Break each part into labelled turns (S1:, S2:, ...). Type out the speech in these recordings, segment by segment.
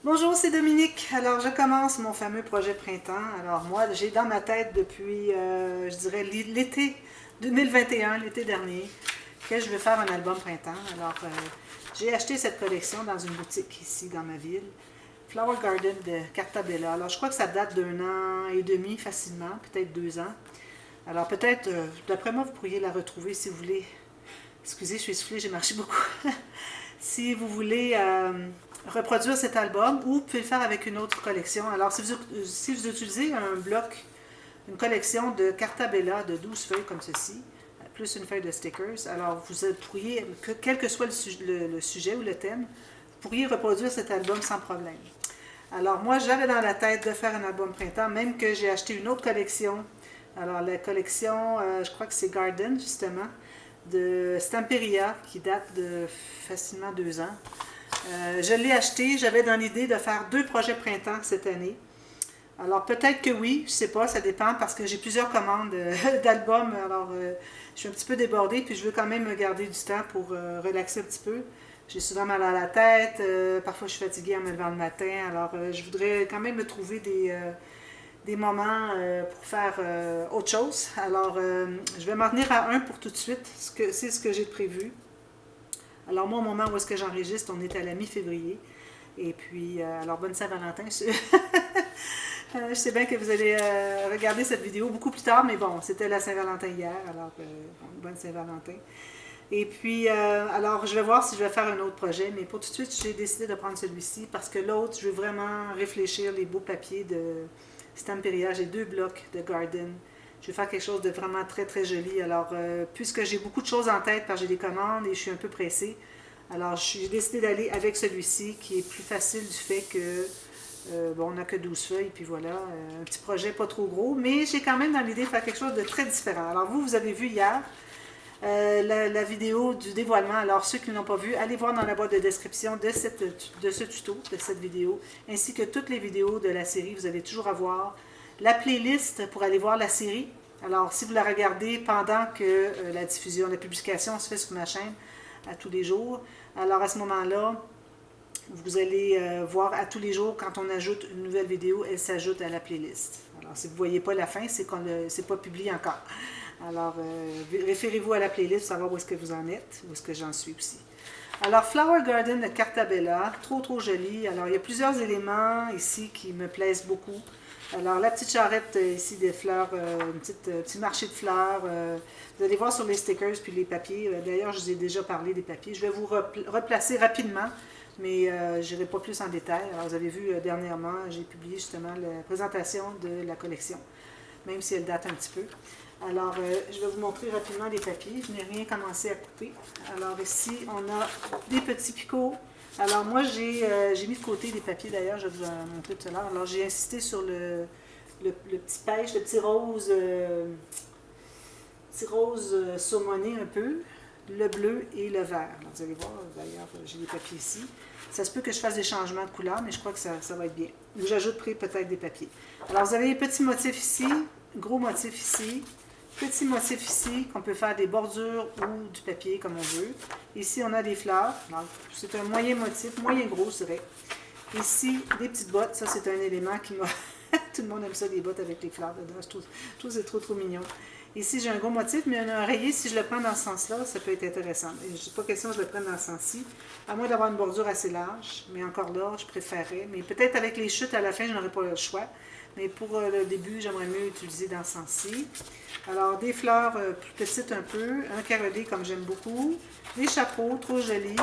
S1: Bonjour, c'est Dominique. Alors, je commence mon fameux projet printemps. Alors, moi, j'ai dans ma tête depuis, je dirais, l'été 2021, l'été dernier, que je veux faire un album printemps. Alors, j'ai acheté cette collection dans une boutique ici dans ma ville, Flower Garden de Cartabella. Alors, je crois que ça date d'un an et demi facilement, peut-être 2 ans. Alors, peut-être, d'après moi, vous pourriez la retrouver si vous voulez. Excusez, je suis essoufflée, j'ai marché beaucoup. Si vous voulez reproduire cet album, ou vous pouvez le faire avec une autre collection. Alors, si vous utilisez un bloc, une collection de Cartabella de 12 feuilles comme ceci, plus une feuille de stickers, alors vous pourriez, quel que soit le sujet ou le thème, vous pourriez reproduire cet album sans problème. Alors, moi, j'avais dans la tête de faire un album printemps, même que j'ai acheté une autre collection. Alors, la collection, je crois que c'est Garden, justement, de Stamperia, qui date de facilement 2 ans. Je l'ai acheté, j'avais dans l'idée de faire 2 projets printemps cette année. Alors peut-être que oui, je sais pas, ça dépend parce que j'ai plusieurs commandes d'albums. Alors je suis un petit peu débordée, puis je veux quand même me garder du temps pour relaxer un petit peu. J'ai souvent mal à la tête, parfois je suis fatiguée en me levant le matin. Alors je voudrais quand même me trouver des moments pour faire autre chose. Alors je vais m'en tenir à un pour tout de suite, c'est ce que j'ai prévu. Alors moi, au moment où est-ce que j'enregistre, on est à la mi-février. Et puis, alors bonne Saint-Valentin. Je sais bien que vous allez regarder cette vidéo beaucoup plus tard, mais bon, c'était la Saint-Valentin hier, alors bonne Saint-Valentin. Et puis, alors je vais voir si je vais faire un autre projet, mais pour tout de suite, j'ai décidé de prendre celui-ci parce que l'autre, je veux vraiment réfléchir les beaux papiers de Stamperia. J'ai 2 blocs de Garden. Je vais faire quelque chose de vraiment très très joli. Alors, puisque j'ai beaucoup de choses en tête, parce que j'ai des commandes et je suis un peu pressée, alors j'ai décidé d'aller avec celui-ci qui est plus facile du fait que, bon, on n'a que 12 feuilles, puis voilà, un petit projet pas trop gros, mais j'ai quand même dans l'idée de faire quelque chose de très différent. Alors vous avez vu hier la vidéo du dévoilement. Alors ceux qui ne l'ont pas vu, allez voir dans la boîte de description de ce tuto, de cette vidéo, ainsi que toutes les vidéos de la série. Vous allez toujours avoir la playlist pour aller voir la série. Alors, si vous la regardez pendant que la diffusion, la publication se fait sur ma chaîne à tous les jours, alors à ce moment-là, vous allez voir à tous les jours, quand on ajoute une nouvelle vidéo, elle s'ajoute à la playlist. Alors, si vous ne voyez pas la fin, c'est qu'on c'est pas publié encore. Alors, référez-vous à la playlist pour savoir où est-ce que vous en êtes, où est-ce que j'en suis aussi. Alors, Flower Garden de Cartabella, trop trop joli. Alors, il y a plusieurs éléments ici qui me plaisent beaucoup. Alors, la petite charrette ici des fleurs, petit marché de fleurs. Vous allez voir sur les stickers puis les papiers. D'ailleurs, je vous ai déjà parlé des papiers. Je vais vous replacer rapidement, mais je n'irai pas plus en détail. Alors, vous avez vu dernièrement, j'ai publié justement la présentation de la collection, même si elle date un petit peu. Alors, je vais vous montrer rapidement les papiers. Je n'ai rien commencé à couper. Alors, ici, on a des petits picots. Alors, moi, j'ai mis de côté des papiers, d'ailleurs, je vais vous en montrer tout à l'heure. Alors, j'ai insisté sur le petit pêche, le petit rose saumoné un peu, le bleu et le vert. Alors, vous allez voir, d'ailleurs, j'ai des papiers ici. Ça se peut que je fasse des changements de couleur, mais je crois que ça va être bien. Ou j'ajouterai peut-être des papiers. Alors, vous avez les petits motifs ici, gros motifs ici, petit motif ici, qu'on peut faire des bordures ou du papier comme on veut. Ici, on a des fleurs. C'est un moyen motif, moyen gros, je dirais. Ici, des petites bottes. Ça, c'est un élément qui m'a... Tout le monde aime ça, des bottes avec les fleurs dedans. Je trouve que c'est trop, trop mignon. Ici, j'ai un gros motif, mais un rayé, si je le prends dans ce sens-là, ça peut être intéressant. Je n'ai pas question que je le prenne dans ce sens-ci, à moins d'avoir une bordure assez large. Mais encore là, je préférerais. Mais peut-être avec les chutes à la fin, je n'aurais pas le choix. Mais pour le début, j'aimerais mieux utiliser dans ce sens-ci. Alors, des fleurs plus petites un peu, un carolé comme j'aime beaucoup, des chapeaux trop jolis,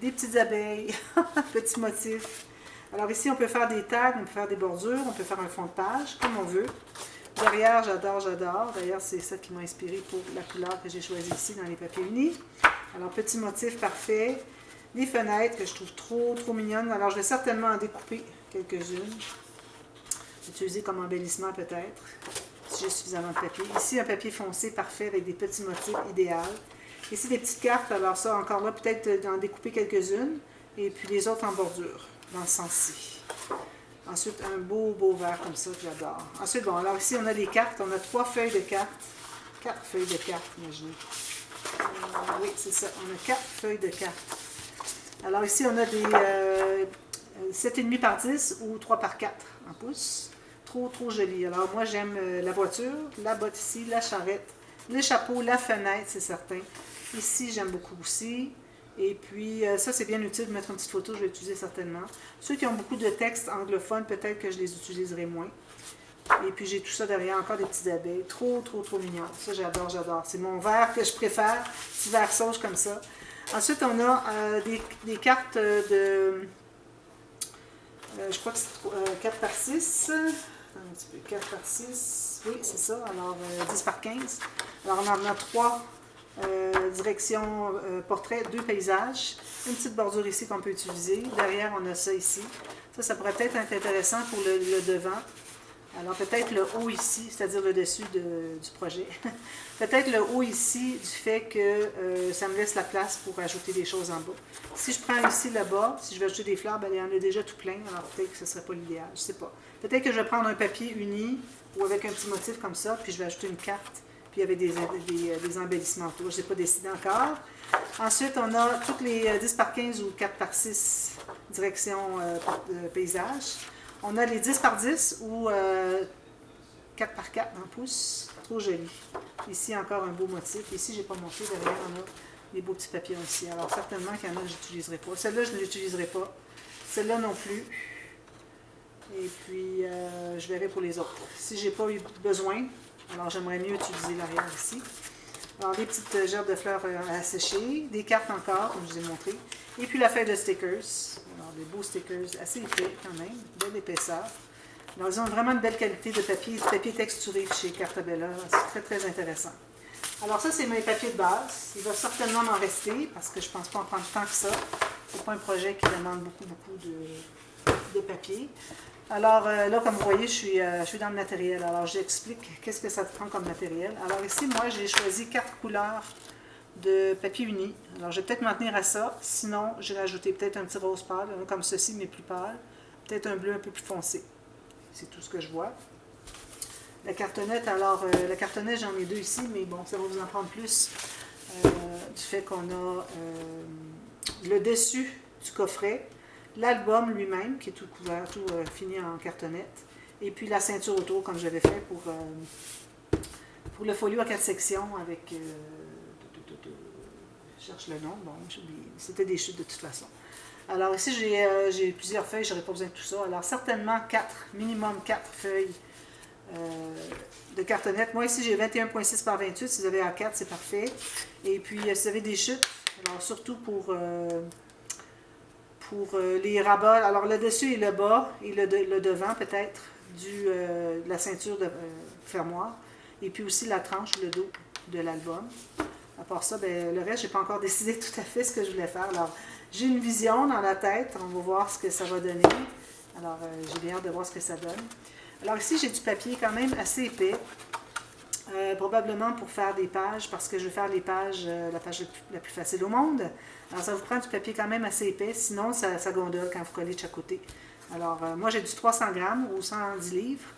S1: des petites abeilles, petits motifs. Alors ici, on peut faire des tags, on peut faire des bordures, on peut faire un fond de page, comme on veut. Derrière, j'adore, j'adore. D'ailleurs, c'est ça qui m'a inspiré pour la couleur que j'ai choisie ici dans les papiers unis. Alors, petit motif parfait. Des fenêtres que je trouve trop, trop mignonnes. Alors, je vais certainement en découper quelques-unes. Utiliser comme embellissement peut-être, si j'ai suffisamment de papier. Ici, un papier foncé parfait avec des petits motifs idéal. Ici, des petites cartes. Alors ça, encore là, peut-être d'en découper quelques-unes. Et puis les autres en bordure, dans ce sens-ci. Ensuite, un beau, beau vert comme ça, que j'adore. Ensuite, bon, alors ici, on a des cartes. On a 3 feuilles de cartes. 4 feuilles de cartes, imaginez. Oui, c'est ça. On a 4 feuilles de cartes. Alors ici, on a 7,5 par 10 ou 3 par 4 en pouces. Trop joli. Alors moi j'aime la voiture, la botte ici, la charrette, les chapeaux, la fenêtre, c'est certain. Ici j'aime beaucoup aussi. Et puis ça c'est bien utile de mettre une petite photo, je vais l'utiliser certainement. Ceux qui ont beaucoup de textes anglophones, peut-être que je les utiliserai moins. Et puis j'ai tout ça derrière, encore des petites abeilles. Trop mignon. Ça j'adore. C'est mon vert que je préfère, petit vert sauge comme ça. Ensuite on a des cartes de... je crois que c'est 4 par 6. Un petit peu, 4 par 6. Oui, c'est ça. Alors 10 par 15. Alors on en a 3 directions portrait, 2 paysages. Une petite bordure ici qu'on peut utiliser. Derrière on a ça ici. Ça pourrait peut-être être intéressant pour le devant. Alors peut-être le haut ici, c'est-à-dire le dessus du projet. Peut-être le haut ici du fait que ça me laisse la place pour ajouter des choses en bas. Si je prends ici le bas, si je veux ajouter des fleurs, ben, il y en a déjà tout plein, alors peut-être que ce ne serait pas l'idéal, je ne sais pas. Peut-être que je vais prendre un papier uni ou avec un petit motif comme ça, puis je vais ajouter une carte, puis avec des embellissements autour. Je n'ai pas décidé encore. Ensuite, on a toutes les 10 par 15 ou 4 par 6 directions paysage. On a les 10 par 10 ou 4 par 4 en pouces. Trop joli. Ici, encore un beau motif. Ici, je n'ai pas montré. Derrière, on a des beaux petits papillons ici. Alors, certainement qu'il y en a que je n'utiliserai pas. Celle-là, je ne l'utiliserai pas. Celle-là non plus. Et puis, je verrai pour les autres. Si je n'ai pas eu besoin, alors j'aimerais mieux utiliser l'arrière ici. Alors, des petites gerbes de fleurs à sécher. Des cartes encore, comme je vous ai montré. Et puis, la feuille de stickers. Alors, des beaux stickers assez épais quand même. Belle épaisseur. Alors, ils ont vraiment une belle qualité de papier. Du papier texturé chez Cartabella. C'est très intéressant. Alors, ça, c'est mes papiers de base. Il va certainement m'en rester parce que je ne pense pas en prendre tant que ça. Ce n'est pas un projet qui demande beaucoup de papier. Alors là, comme vous voyez, je suis dans le matériel. Alors, j'explique qu'est-ce que ça prend comme matériel. Alors ici, moi, j'ai choisi 4 couleurs de papier uni. Alors, je vais peut-être m'en tenir à ça. Sinon, je vais rajouter peut-être un petit rose pâle, comme ceci, mais plus pâle. Peut-être un bleu un peu plus foncé. C'est tout ce que je vois. La cartonnette, alors, la cartonnette, j'en ai 2 ici, mais bon, ça va vous en prendre plus du fait qu'on a le dessus du coffret, l'album lui-même, qui est tout couvert, tout fini en cartonnette, et puis la ceinture autour, comme j'avais fait pour le folio à 4 sections avec... je cherche le nom, bon, j'ai oublié. C'était des chutes de toute façon. Alors ici, j'ai plusieurs feuilles, je n'aurais pas besoin de tout ça. Alors certainement minimum 4 feuilles de cartonnette. Moi ici, j'ai 21,6 par 28. Si vous avez A4, c'est parfait. Et puis, si vous avez des chutes, alors surtout pour les rabats, alors le dessus et le bas, et le devant peut-être, de la ceinture de fermoir. Et puis aussi la tranche, le dos de l'album. À part ça, ben, le reste, je n'ai pas encore décidé tout à fait ce que je voulais faire. Alors, j'ai une vision dans la tête. On va voir ce que ça va donner. Alors, j'ai bien hâte de voir ce que ça donne. Alors ici, j'ai du papier quand même assez épais. Probablement pour faire des pages, parce que je vais faire les pages, la page la plus facile au monde. Alors, ça vous prend du papier quand même assez épais. Sinon, ça gondole quand vous collez de chaque côté. Alors, moi, j'ai du 300 grammes ou 110 livres.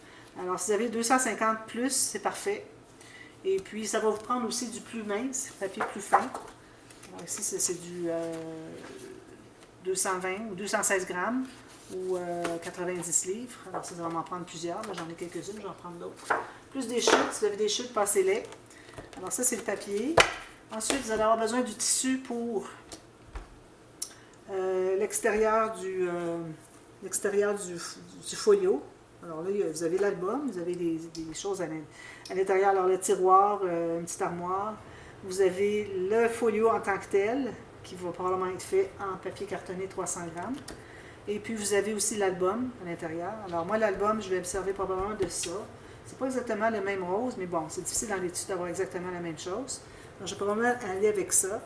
S1: Alors, si vous avez 250 plus, c'est parfait. Et puis, ça va vous prendre aussi du plus mince, papier plus fin. Alors ici, c'est du 220 ou 216 grammes ou 90 livres. Alors ça va m'en prendre plusieurs. J'en ai quelques-unes, je vais en prendre d'autres. Plus des chutes, si vous avez des chutes, passez-les. Alors ça, c'est le papier. Ensuite, vous allez avoir besoin du tissu pour l'extérieur du folio. Alors là, vous avez l'album, vous avez des choses à l'intérieur. Alors le tiroir, une petite armoire. Vous avez le folio en tant que tel, qui va probablement être fait en papier cartonné 300 grammes. Et puis vous avez aussi l'album à l'intérieur. Alors moi, l'album, je vais me servir probablement de ça. C'est pas exactement le même rose, mais bon, c'est difficile dans l'étude d'avoir exactement la même chose. Donc je vais probablement aller avec ça.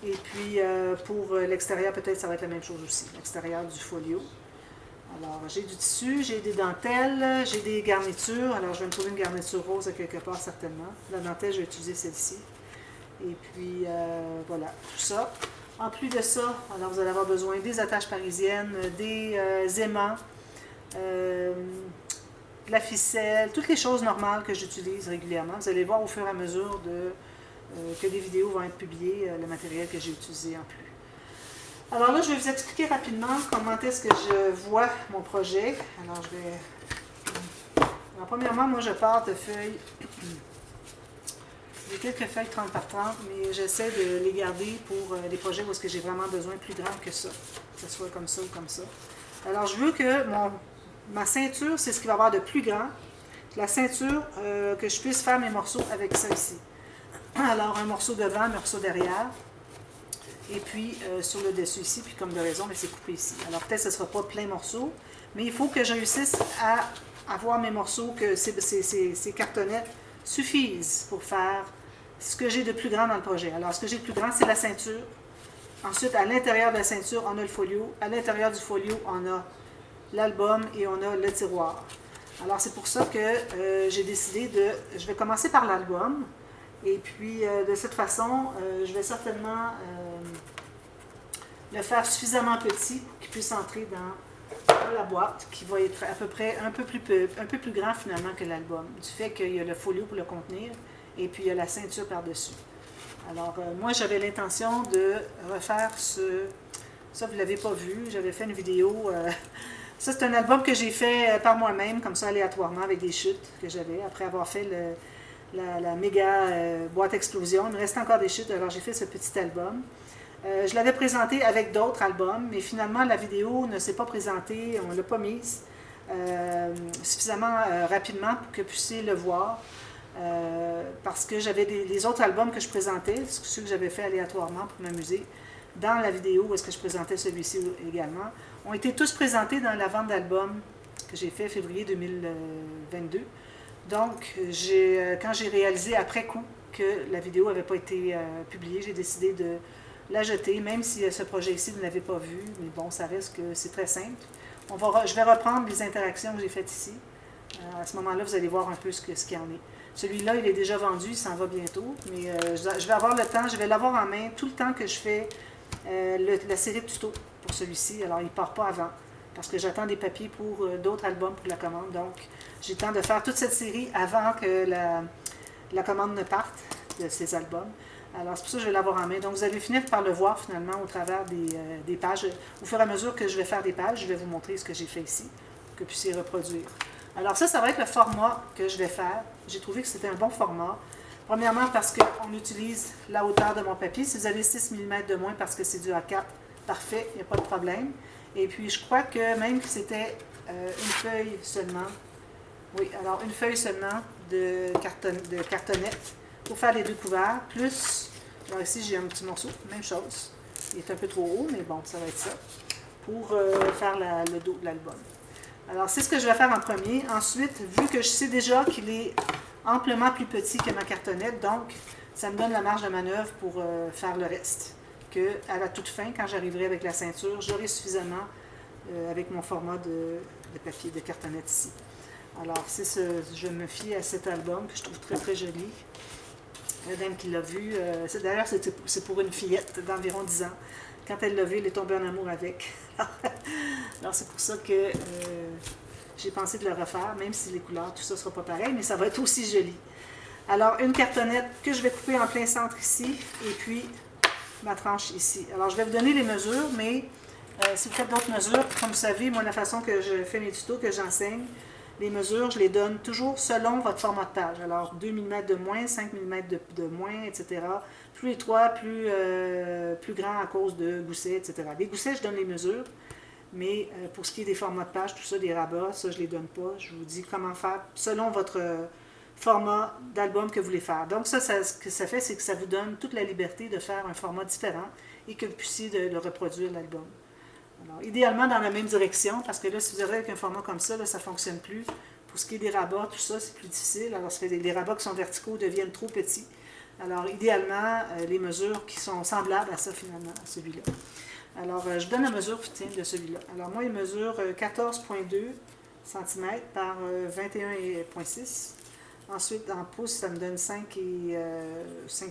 S1: Et puis pour l'extérieur, peut-être ça va être la même chose aussi, l'extérieur du folio. Alors, j'ai du tissu, j'ai des dentelles, j'ai des garnitures. Alors, je vais me trouver une garniture rose à quelque part, certainement. La dentelle, je vais utiliser celle-ci. Et puis, voilà, tout ça. En plus de ça, alors vous allez avoir besoin des attaches parisiennes, des aimants, de la ficelle, toutes les choses normales que j'utilise régulièrement. Vous allez voir au fur et à mesure que des vidéos vont être publiées, le matériel que j'ai utilisé en plus. Alors là, je vais vous expliquer rapidement comment est-ce que je vois mon projet. Alors, Alors, premièrement, moi, je pars de feuilles. J'ai quelques feuilles 30 par 30, mais j'essaie de les garder pour les projets où est-ce que j'ai vraiment besoin plus grand que ça. Que ce soit comme ça ou comme ça. Alors, je veux que ma ceinture, c'est ce qui va avoir de plus grand. La ceinture, que je puisse faire mes morceaux avec ça ici. Alors, un morceau devant, un morceau derrière. Et puis, sur le dessus ici, puis comme de raison, c'est coupé ici. Alors, peut-être que ce ne sera pas plein morceau, mais il faut que je réussisse à avoir mes morceaux, que ces cartonnettes suffisent pour faire ce que j'ai de plus grand dans le projet. Alors, ce que j'ai de plus grand, c'est la ceinture. Ensuite, à l'intérieur de la ceinture, on a le folio. À l'intérieur du folio, on a l'album et on a le tiroir. Alors, c'est pour ça que j'ai décidé je vais commencer par l'album. Et puis, de cette façon, je vais certainement le faire suffisamment petit pour qu'il puisse entrer dans la boîte, qui va être à peu près un peu plus grand finalement que l'album, du fait qu'il y a le folio pour le contenir, et puis il y a la ceinture par-dessus. Alors, moi, j'avais l'intention de refaire ça, vous ne l'avez pas vu, j'avais fait une vidéo. Ça, c'est un album que j'ai fait par moi-même, comme ça, aléatoirement, avec des chutes que j'avais, après avoir fait la méga boîte explosion. Il me restait encore des chutes, alors j'ai fait ce petit album. Je l'avais présenté avec d'autres albums, mais finalement, la vidéo ne s'est pas présentée, on ne l'a pas mise suffisamment rapidement pour que vous puissiez le voir. Parce que j'avais les autres albums que je présentais, ceux que j'avais fait aléatoirement pour m'amuser, dans la vidéo où est-ce que je présentais celui-ci également, ont été tous présentés dans la vente d'albums que j'ai fait février 2022. Donc, quand j'ai réalisé après coup que la vidéo n'avait pas été publiée, j'ai décidé de la jeter, même si ce projet ici, vous ne l'avez pas vu, mais bon, ça reste que c'est très simple. Je vais reprendre les interactions que j'ai faites ici. À ce moment-là, vous allez voir un peu ce qu'il y en est. Celui-là, il est déjà vendu, il s'en va bientôt, mais je vais avoir le temps, je vais l'avoir en main tout le temps que je fais la série de tutos pour celui-ci. Alors, il ne part pas avant, parce que j'attends des papiers pour d'autres albums pour la commande. Donc, j'ai le temps de faire toute cette série avant que la commande ne parte de ces albums. Alors, c'est pour ça que je vais l'avoir en main. Donc, vous allez finir par le voir finalement au travers des pages. Au fur et à mesure que je vais faire des pages, je vais vous montrer ce que j'ai fait ici, pour que vous puissiez reproduire. Alors ça va être le format que je vais faire. J'ai trouvé que c'était un bon format. Premièrement, parce qu'on utilise la hauteur de mon papier. Si vous avez 6 mm de moins parce que c'est du A4, parfait, il n'y a pas de problème. Et puis, je crois que même que c'était une feuille seulement. Oui, alors une feuille seulement de cartonnette pour faire les deux couverts. Plus, alors ici, j'ai un petit morceau, même chose. Il est un peu trop haut, mais bon, ça va être ça. Pour faire le dos de l'album. Alors, c'est ce que je vais faire en premier. Ensuite, vu que je sais déjà qu'il est amplement plus petit que ma cartonnette, donc ça me donne la marge de manœuvre pour faire le reste. Qu'à la toute fin, quand j'arriverai avec la ceinture, j'aurai suffisamment avec mon format de papier, de cartonnette ici. Alors, je me fie à cet album que je trouve très très joli. La dame qui l'a vu, d'ailleurs c'est pour une fillette d'environ 10 ans. Quand elle l'a vu, elle est tombée en amour avec. Alors c'est pour ça que j'ai pensé de le refaire, même si les couleurs, tout ça ne sera pas pareil, mais ça va être aussi joli. Alors une cartonnette que je vais couper en plein centre ici, et puis ma tranche ici. Alors je vais vous donner les mesures, mais si vous faites d'autres mesures, comme vous savez, moi la façon que je fais mes tutos, que j'enseigne, les mesures, je les donne toujours selon votre format de page. Alors 2 mm de moins, 5 mm de moins, etc. Plus étroit, plus grand à cause de goussets, etc. Les goussets, je donne les mesures, mais pour ce qui est des formats de page, tout ça, des rabats, ça, je ne les donne pas. Je vous dis comment faire selon votre format d'album que vous voulez faire. Donc ça, ce que ça fait, c'est que ça vous donne toute la liberté de faire un format différent et que vous puissiez le reproduire, l'album. Alors, idéalement dans la même direction, parce que là, si vous avez avec un format comme ça, là, ça ne fonctionne plus. Pour ce qui est des rabats, tout ça, c'est plus difficile. Alors, ça fait les rabats qui sont verticaux deviennent trop petits. Alors, idéalement, les mesures qui sont semblables à ça, finalement, à celui-là. Alors, je donne la mesure de celui-là. Alors, moi, il mesure 14,2 cm par 21,6. Ensuite, en pouces, ça me donne 5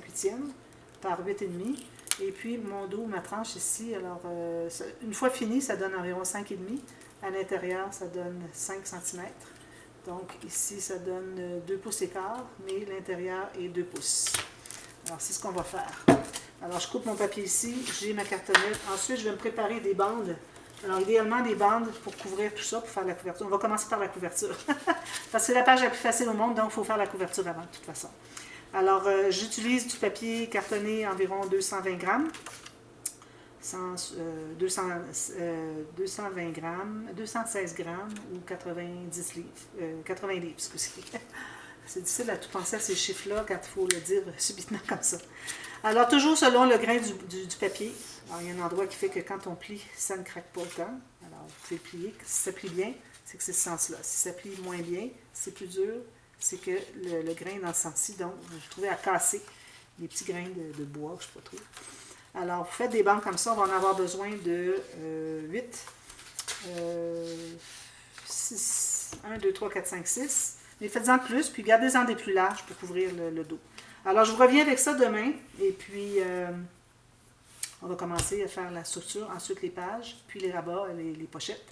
S1: huitièmes par 8,5. Et puis, mon dos, ma tranche ici, alors, une fois fini, ça donne environ 5,5. À l'intérieur, ça donne 5 cm. Donc, ici, ça donne 2 pouces et quart, mais l'intérieur est 2 pouces. Alors, c'est ce qu'on va faire. Alors, je coupe mon papier ici, j'ai ma cartonnette. Ensuite, je vais me préparer des bandes. Alors, idéalement, des bandes pour couvrir tout ça, pour faire la couverture. On va commencer par la couverture. Parce que c'est la page la plus facile au monde, donc il faut faire la couverture avant, de toute façon. Alors, j'utilise du papier cartonné environ 220 grammes. 220 grammes, 216 grammes ou 90 livres. 80 livres, excusez. C'est difficile à tout penser à ces chiffres-là quand il faut le dire subitement comme ça. Alors, toujours selon le grain du papier. Alors, il y a un endroit qui fait que quand on plie, ça ne craque pas autant. Alors, vous pouvez plier. Si ça plie bien, c'est que c'est ce sens-là. Si ça plie moins bien, c'est plus dur, c'est que le grain est dans ce sens-ci. Donc, vous trouvez à casser les petits grains de bois, je ne sais pas trop. Alors, vous faites des bandes comme ça. On va en avoir besoin de 8, 6, 1, 2, 3, 4, 5, 6. Mais faites-en plus, puis gardez-en des plus larges pour couvrir le dos. Alors, je vous reviens avec ça demain, et puis on va commencer à faire la structure, ensuite les pages, puis les rabats, les pochettes.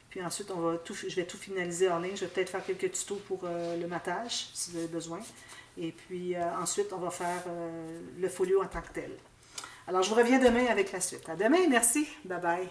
S1: Puis ensuite, je vais tout finaliser en ligne. Je vais peut-être faire quelques tutos pour le matage, si vous avez besoin. Et puis ensuite, on va faire le folio en tant que tel. Alors, je vous reviens demain avec la suite. À demain, merci. Bye bye.